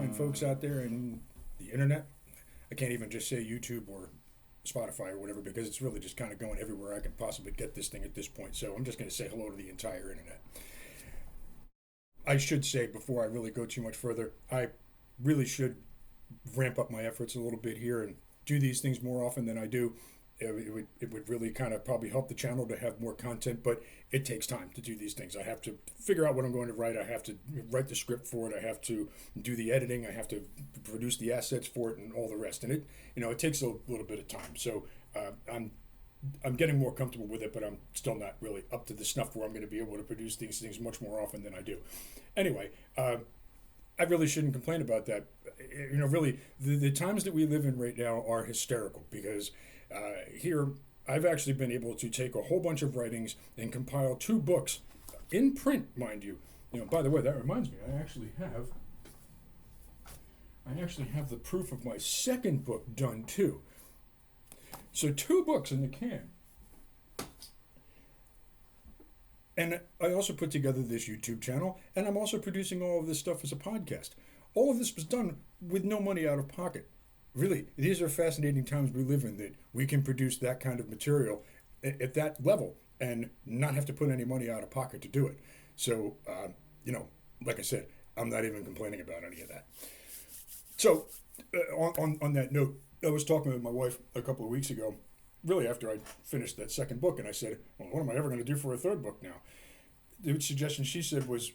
fine folks out there in the internet. I can't even just say YouTube or Spotify or whatever because it's really just kind of going everywhere I can possibly get this thing at this point. So I'm just going to say hello to the entire internet. I should say before I really go too much further, I really should ramp up my efforts a little bit here and do these things more often than I do. It would really kind of probably help the channel to have more content, but it takes time to do these things. I have to figure out what I'm going to write. I have to write the script for it. I have to do the editing. I have to produce the assets for it and all the rest. And it takes a little bit of time. So I'm getting more comfortable with it, but I'm still not really up to the snuff where I'm going to be able to produce these things much more often than I do. Anyway, I really shouldn't complain about that. Really, the times that we live in right now are hysterical because here I've actually been able to take a whole bunch of writings and compile 2 books in print, mind you. By the way, that reminds me, I actually have the proof of my second book done too. So 2 books in the can. And I also put together this YouTube channel, and I'm also producing all of this stuff as a podcast. All of this was done with no money out of pocket. Really, these are fascinating times we live in that we can produce that kind of material at that level and not have to put any money out of pocket to do it. So, like I said, I'm not even complaining about any of that. So, on that note, I was talking with my wife a couple of weeks ago, really after I finished that second book, and I said, well, what am I ever going to do for a third book now? The suggestion she said was,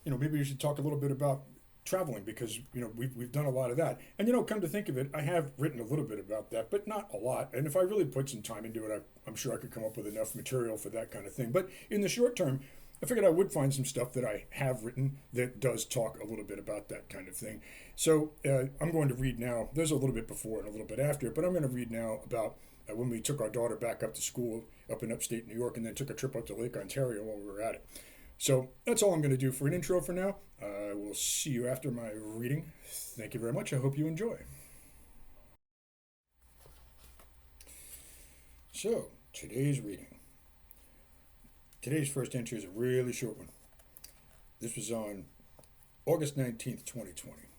maybe you should talk a little bit about traveling because, we've done a lot of that. And, come to think of it, I have written a little bit about that, but not a lot. And if I really put some time into it, I'm sure I could come up with enough material for that kind of thing. But in the short term, I figured I would find some stuff that I have written that does talk a little bit about that kind of thing. So I'm going to read now. There's a little bit before and a little bit after, but I'm going to read now about when we took our daughter back up to school up in upstate New York and then took a trip up to Lake Ontario while we were at it. So that's all I'm going to do for an intro for now. I will see you after my reading. Thank you very much. I hope you enjoy. So, today's reading. Today's first entry is a really short one. This was on August 19th, 2020,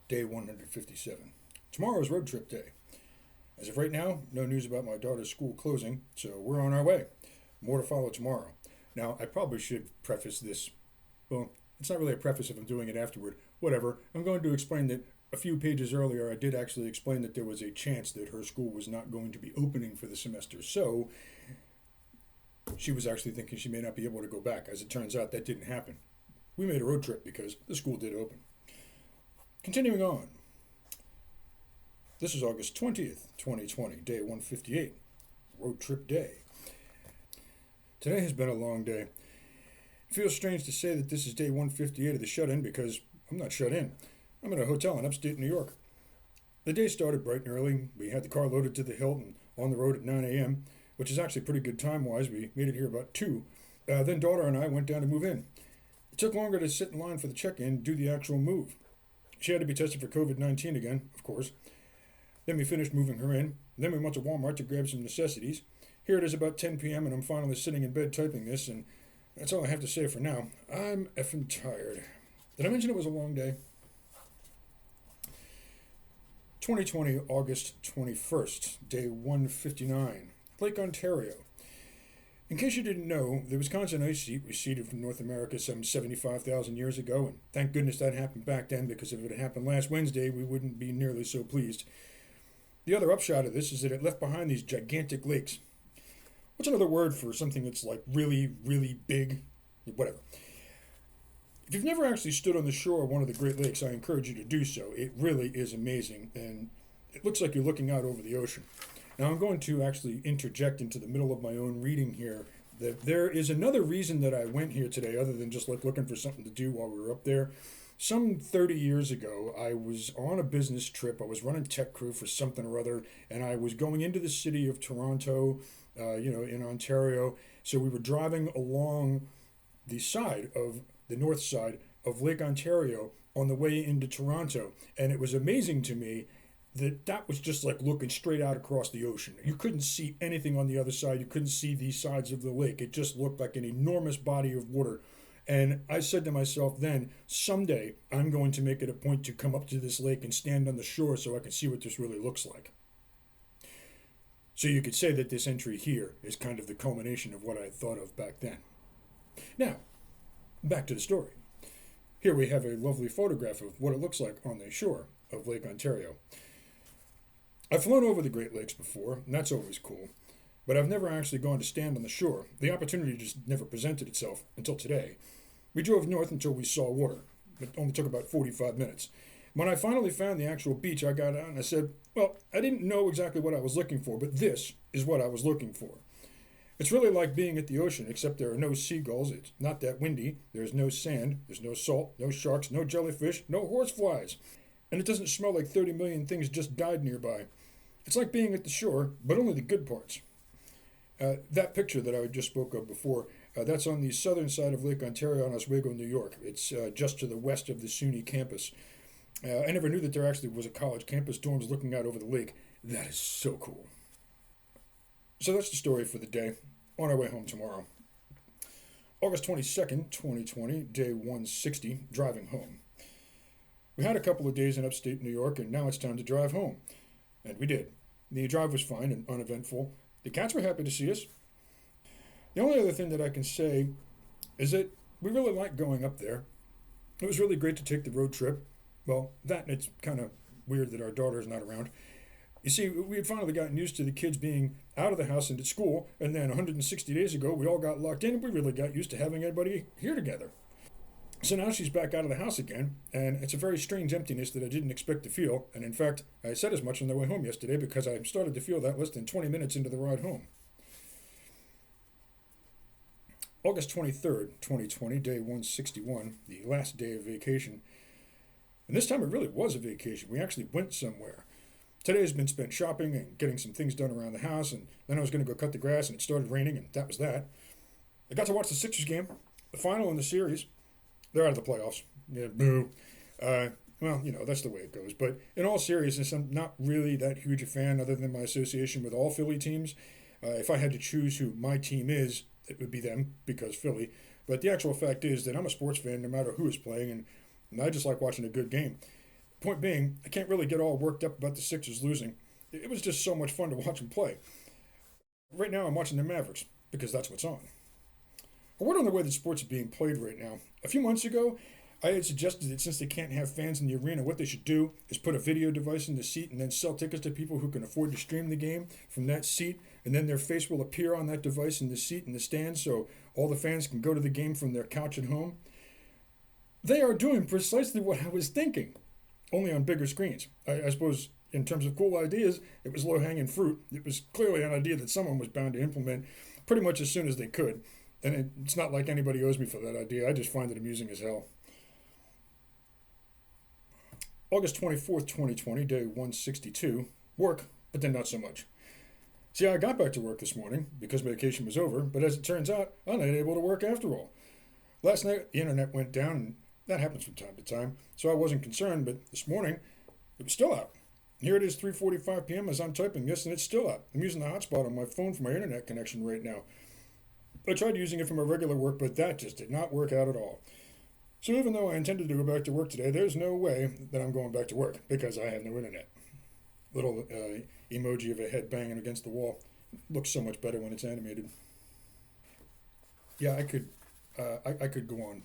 day 157. Tomorrow is road trip day. As of right now, no news about my daughter's school closing, so we're on our way. More to follow tomorrow. Now, I probably should preface this. Well, it's not really a preface if I'm doing it afterward. Whatever. I'm going to explain that a few pages earlier, I did actually explain that there was a chance that her school was not going to be opening for the semester. So, she was actually thinking she may not be able to go back. As it turns out, that didn't happen. We made a road trip because the school did open. Continuing on. This is August 20th, 2020, day 158, road trip day. Today has been a long day. It feels strange to say that this is day 158 of the shut-in because I'm not shut in. I'm in a hotel in upstate New York. The day started bright and early. We had the car loaded to the hilt and on the road at 9 a.m., which is actually pretty good time-wise. We made it here about 2. Then daughter and I went down to move in. It took longer to sit in line for the check-in and do the actual move. She had to be tested for COVID-19 again, of course. Then we finished moving her in. Then we went to Walmart to grab some necessities. Here it is about 10 p.m. and I'm finally sitting in bed typing this, and that's all I have to say for now. I'm effing tired. Did I mention it was a long day? 2020, August 21st, day 159, Lake Ontario. In case you didn't know, the Wisconsin ice sheet receded from North America some 75,000 years ago, and thank goodness that happened back then because if it had happened last Wednesday, we wouldn't be nearly so pleased. The other upshot of this is that it left behind these gigantic lakes. What's another word for something that's like really, really big? Whatever. If you've never actually stood on the shore of one of the Great Lakes, I encourage you to do so. It really is amazing, and it looks like you're looking out over the ocean. Now, I'm going to actually interject into the middle of my own reading here that there is another reason that I went here today other than just like looking for something to do while we were up there. Some 30 years ago, I was on a business trip. I was running tech crew for something or other, and I was going into the city of Toronto, in Ontario. So we were driving along the north side of Lake Ontario on the way into Toronto. And it was amazing to me that was just like looking straight out across the ocean. You couldn't see anything on the other side. You couldn't see these sides of the lake. It just looked like an enormous body of water. And I said to myself then, someday I'm going to make it a point to come up to this lake and stand on the shore so I can see what this really looks like. So you could say that this entry here is kind of the culmination of what I thought of back then. Now, back to the story. Here we have a lovely photograph of what it looks like on the shore of Lake Ontario. I've flown over the Great Lakes before, and that's always cool, but I've never actually gone to stand on the shore. The opportunity just never presented itself until today. We drove north until we saw water. It only took about 45 minutes. When I finally found the actual beach, I got out and I said, well, I didn't know exactly what I was looking for, but this is what I was looking for. It's really like being at the ocean, except there are no seagulls, it's not that windy, there's no sand, there's no salt, no sharks, no jellyfish, no horseflies. And it doesn't smell like 30 million things just died nearby. It's like being at the shore, but only the good parts. That picture that I just spoke of before, that's on the southern side of Lake Ontario in Oswego, New York. It's just to the west of the SUNY campus. I never knew that there actually was a college campus dorms looking out over the lake. That is so cool. So that's the story for the day. On our way home tomorrow. August 22nd, 2020, day 160, driving home. We had a couple of days in upstate New York, and now it's time to drive home. And we did. The drive was fine and uneventful. The cats were happy to see us. The only other thing that I can say is that we really liked going up there. It was really great to take the road trip. Well, that and it's kind of weird that our daughter is not around. You see, we had finally gotten used to the kids being out of the house and at school, and then 160 days ago, we all got locked in, and we really got used to having everybody here together. So now she's back out of the house again, and it's a very strange emptiness that I didn't expect to feel, and in fact, I said as much on the way home yesterday because I started to feel that less than 20 minutes into the ride home. August 23rd, 2020, day 161, the last day of vacation. And this time it really was a vacation. We actually went somewhere. Today has been spent shopping and getting some things done around the house, and then I was going to go cut the grass, and it started raining, and that was that. I got to watch the Sixers game, the final in the series. They're out of the playoffs. Yeah, boo. Well, that's the way it goes. But in all seriousness, I'm not really that huge a fan other than my association with all Philly teams. If I had to choose who my team is, it would be them, because Philly. But the actual fact is that I'm a sports fan no matter who is playing, and I just like watching a good game. Point being, I can't really get all worked up about the Sixers losing. It was just so much fun to watch them play. Right now I'm watching the Mavericks, because that's what's on. A word on the way that sports are being played right now. A few months ago, I had suggested that since they can't have fans in the arena, what they should do is put a video device in the seat and then sell tickets to people who can afford to stream the game from that seat, and then their face will appear on that device in the seat in the stand so all the fans can go to the game from their couch at home. They are doing precisely what I was thinking, only on bigger screens. I suppose in terms of cool ideas, it was low-hanging fruit. It was clearly an idea that someone was bound to implement pretty much as soon as they could. And it's not like anybody owes me for that idea. I just find it amusing as hell. August 24th, 2020, day 162. Work, but then not so much. See, I got back to work this morning because vacation was over, but as it turns out, I'm not able to work after all. Last night, the internet went down, and that happens from time to time, so I wasn't concerned, but this morning, it was still out. Here it is 3:45 p.m. as I'm typing this, and it's still out. I'm using the hotspot on my phone for my internet connection right now. I tried using it for my regular work, but that just did not work out at all. So even though I intended to go back to work today, there's no way that I'm going back to work because I have no internet. Little emoji of a head banging against the wall. Looks so much better when it's animated. Yeah, I could go on,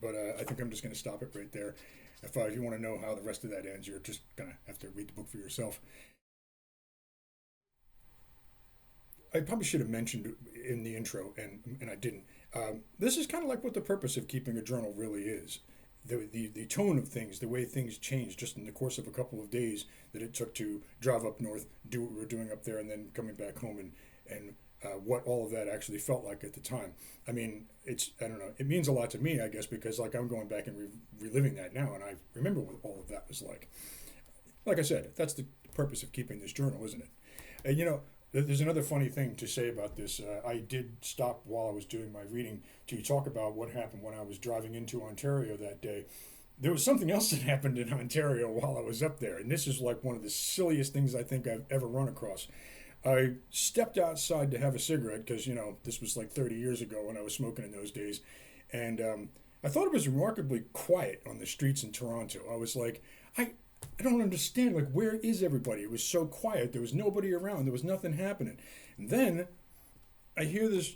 but I think I'm just going to stop it right there. If you want to know how the rest of that ends, you're just going to have to read the book for yourself. I probably should have mentioned in the intro, and I didn't. This is kind of like what the purpose of keeping a journal really is. The tone of things, the way things change just in the course of a couple of days that it took to drive up north, do what we were doing up there, and then coming back home, and what all of that actually felt like at the time. I mean, I don't know, it means a lot to me, I guess, because like I'm going back and reliving that now, and I remember what all of that was like. Like I said, that's the purpose of keeping this journal, isn't it? And there's another funny thing to say about this. I did stop while I was doing my reading to talk about what happened when I was driving into Ontario that day. There was something else that happened in Ontario while I was up there, and this is like one of the silliest things I think I've ever run across. I stepped outside to have a cigarette because, this was like 30 years ago when I was smoking in those days, and I thought it was remarkably quiet on the streets in Toronto. I was like, I don't understand. Like, where is everybody? It was so quiet. There was nobody around. There was nothing happening. And then I hear this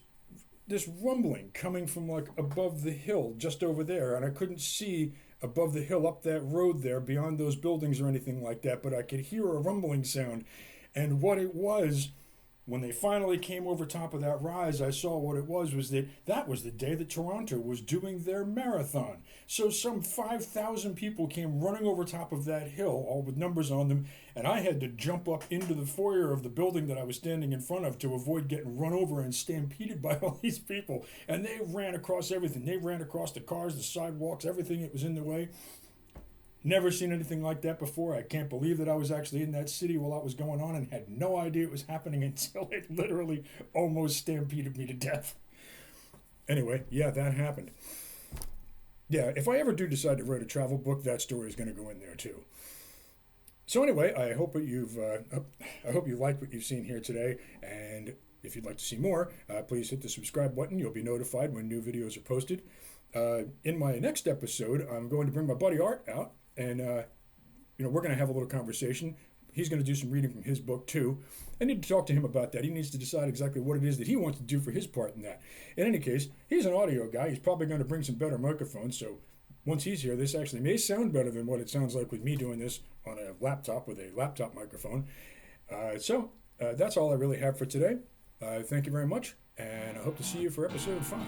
rumbling coming from like above the hill just over there, and I couldn't see above the hill up that road there beyond those buildings or anything like that, but I could hear a rumbling sound. And what it was, when they finally came over top of that rise, I saw what it was that was the day that Toronto was doing their marathon. So some 5,000 people came running over top of that hill, all with numbers on them, and I had to jump up into the foyer of the building that I was standing in front of to avoid getting run over and stampeded by all these people. And they ran across everything. They ran across the cars, the sidewalks, everything that was in the way. Never seen anything like that before. I can't believe that I was actually in that city while that was going on and had no idea it was happening until it literally almost stampeded me to death. Anyway, yeah, that happened. Yeah, if I ever do decide to write a travel book, that story is going to go in there too. So anyway, I hope that I hope you liked what you've seen here today, and if you'd like to see more, please hit the subscribe button. You'll be notified when new videos are posted. In my next episode, I'm going to bring my buddy Art out, and we're going to have a little conversation. He's going to do some reading from his book too. I need to talk to him about that. He needs to decide exactly what it is that he wants to do for his part in that. In any case, he's an audio guy. He's probably going to bring some better microphones, so once he's here, this actually may sound better than what it sounds like with me doing this on a laptop with a laptop microphone. So that's all I really have for today. Thank you very much, and I hope to see you for episode 5.